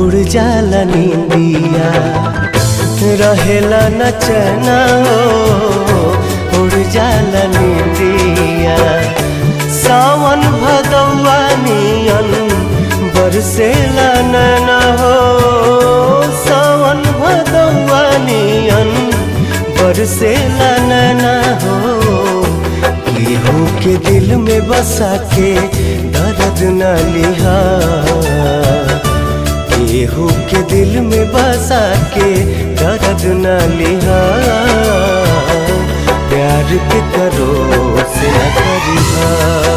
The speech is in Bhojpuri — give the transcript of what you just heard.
उड़ जाला नींदिया, रहेला न चैना हो उड़ जाला नींदिया। सावन भदौआ नियन बरसेला नैना हो, सावन भदौआ नियन बरसेला नैना हो। केहू के दिल में बसा के दर्द न लिहा, केहू के दिल में बसा के दर्द न लिहा। प्यार के करो से न करिहा।